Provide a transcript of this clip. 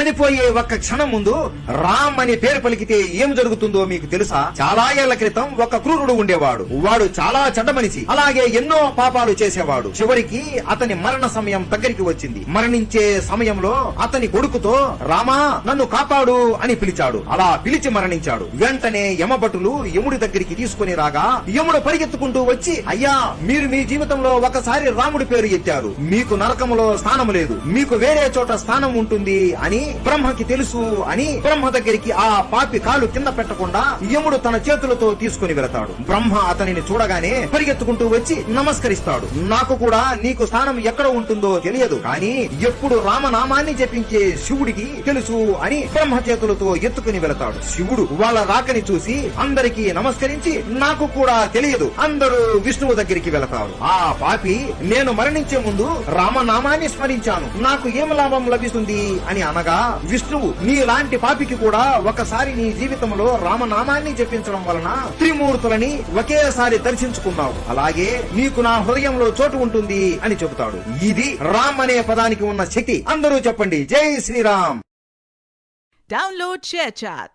చనిపోయే ఒక్క క్షణం ముందు రామ్ అనే పేరు పలికితే ఏం జరుగుతుందో మీకు తెలుసా? చాలా ఏళ్ల క్రితం ఒక క్రూరుడు ఉండేవాడు. వాడు చాలా చెడ్డ మనిషి, అలాగే ఎన్నో పాపాలు చేసేవాడు. చివరికి అతని మరణ సమయం దగ్గరికి వచ్చింది. మరణించే సమయంలో అతని కొడుకుతో రామా నన్ను కాపాడు అని పిలిచాడు. అలా పిలిచి మరణించాడు. వెంటనే యమభటులు యముడి దగ్గరికి తీసుకుని రాగా యముడు పరిగెత్తుకుంటూ వచ్చి, అయ్యా మీరు మీ జీవితంలో ఒకసారి రాముడి పేరు ఎత్తారు, మీకు నరకములో స్థానం లేదు, మీకు వేరే చోట స్థానం ఉంటుంది అని బ్రహ్మకి తెలుసు అని బ్రహ్మ దగ్గరికి ఆ పాపి కాలు కింద పెట్టకుండా యముడు తన చేతులతో తీసుకుని వెళతాడు. బ్రహ్మ అతనిని చూడగానే పరిగెత్తుకుంటూ వచ్చి నమస్కరిస్తాడు. నాకు కూడా నీకు స్థానం ఎక్కడ ఉంటుందో తెలియదు, కానీ ఎప్పుడు రామనామాన్ని జపించే శివుడికి తెలుసు అని బ్రహ్మ చేతులతో ఎత్తుకుని వెళతాడు. శివుడు వాళ్ళ రాకని చూసి అందరికీ నమస్కరించి నాకు కూడా తెలియదు, అందరూ విష్ణువు దగ్గరికి వెళతారు. ఆ పాపి నేను మరణించే ముందు రామనామాన్ని స్మరించాను, నాకు ఏం లాభం లభిస్తుంది అని అనగా విష్ణువు నీలాంటి పాపికి కూడా ఒకసారి నీ జీవితంలో రామనామాన్ని జపించడం వలన త్రిమూర్తులని ఒకేసారి దర్శించుకున్నావు, అలాగే నీకు నా హృదయంలో చోటు ఉంటుంది అని చెబుతాడు. ఇది రామ్ అనే పదానికి ఉన్న శక్తి. అందరూ చెప్పండి జై శ్రీరామ్. Download ShareChat.